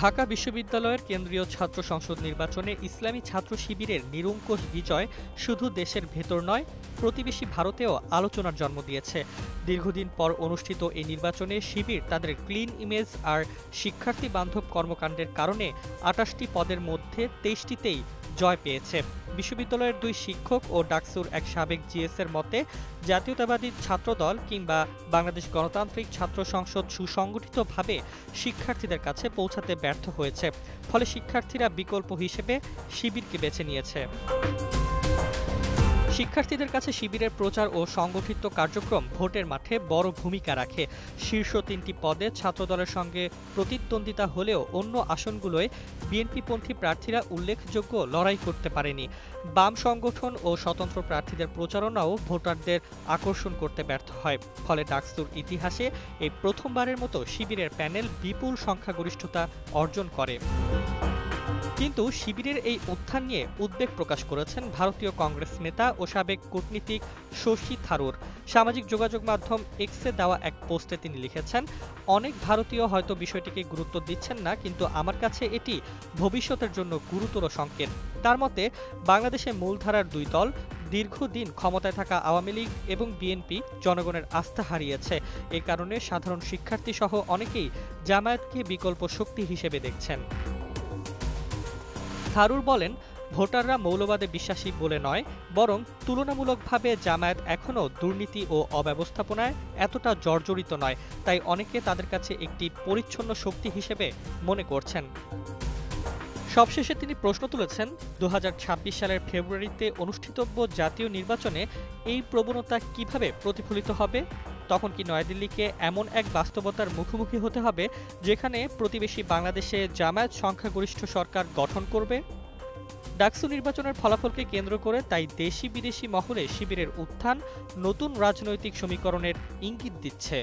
ঢাকা বিশ্ববিদ্যালয়ের কেন্দ্রীয় ছাত্র সংসদ নির্বাচনে ইসলামী ছাত্র শিবিরের নিরঙ্কুশ বিজয় শুধু দেশের ভেতর নয়, প্রতিবেশী ভারতেও আলোচনার জন্ম দিয়েছে। দীর্ঘদিন পর অনুষ্ঠিত এই নির্বাচনে শিবির তাদের ক্লিন ইমেজ আর শিক্ষার্থী বান্ধব কর্মকাণ্ডের কারণে ২৮টি পদের মধ্যে ২৩টিতেই জয় পেয়েছে। বিশ্ববিদ্যালয়ের ২ শিক্ষক ও ডাকসুর এক সাবেক জিএসের মতে, জাতীয়তাবাদী ছাত্রদল কিংবা বাংলাদেশ গণতান্ত্রিক ছাত্র সংসদ সুসংগঠিতভাবে শিক্ষার্থীদের কাছে পৌঁছাতে ব্যর্থ হয়েছে। ফলে শিক্ষার্থীরা বিকল্প হিসেবে শিবিরকে বেছে নিয়েছে। শিক্ষার্থীদের কাছে শিবিরের প্রচার ও সংগঠিত কার্যক্রম ভোটের মাঠে বড় ভূমিকা রাখে। শীর্ষ ৩টি পদে ছাত্রদলের সঙ্গে প্রতিদ্বন্দ্বিতা হলেও অন্য আসনগুলোয় বিএনপিপন্থী প্রার্থীরা উল্লেখযোগ্য লড়াই করতে পারেনি। বাম সংগঠন ও স্বতন্ত্র প্রার্থীদের প্রচারণাও ভোটারদের আকর্ষণ করতে ব্যর্থ হয়। ফলে ডাকসুর ইতিহাসে এই প্রথমবারের মতো শিবিরের প্যানেল বিপুল সংখ্যাগরিষ্ঠতা অর্জন করে। কিন্তু শিবিরের এই উত্থান নিয়ে উদ্বেগ প্রকাশ করেছেন ভারতীয় কংগ্রেস নেতা ও সাবেক কূটনীতিক শশী থারুর। সামাজিক যোগাযোগ মাধ্যম এক্সে দেওয়া এক পোস্টে তিনি লিখেছেন, অনেক ভারতীয় হয়তো বিষয়টিকে গুরুত্ব দিচ্ছেন না, কিন্তু আমার কাছে এটি ভবিষ্যতের জন্য গুরুতর সংকেত। তার মতে, বাংলাদেশে মূলধারার ২ দল, দীর্ঘদিন ক্ষমতায় থাকা আওয়ামী লীগ এবং বিএনপি জনগণের আস্থা হারিয়েছে। এ কারণে সাধারণ শিক্ষার্থী সহ অনেকেই জামায়াতকে বিকল্প শক্তি হিসেবে দেখছেন। থারুর বলেন, ভোটাররা মৌলবাদে বিশ্বাসী বলে নয়, বরং তুলনামূলকভাবে জামায়াত এখনও দুর্নীতি ও অব্যবস্থাপনায় এতটা জর্জরিত নয়, তাই অনেকে তাদের কাছে একটি পরিচ্ছন্ন শক্তি হিসেবে মনে করছেন। সবশেষে তিনি প্রশ্ন তুলেছেন, ২০২৬ সালের ফেব্রুয়ারিতে অনুষ্ঠিতব্য জাতীয় নির্বাচনে এই প্রবণতা কিভাবে প্রতিফলিত হবে? তখন কি নয়াদিল্লিকে এমন এক বাস্তবতার মুখোমুখি হতে হবে যেখানে প্রতিবেশী বাংলাদেশে জামায়াত সংখ্যাগরিষ্ঠ সরকার গঠন করবে? ডাকসু নির্বাচনের ফলাফলকে কেন্দ্র করে তাই দেশি বিদেশি মহলে শিবিরের উত্থান নতুন রাজনৈতিক সমীকরণের ইঙ্গিত দিচ্ছে।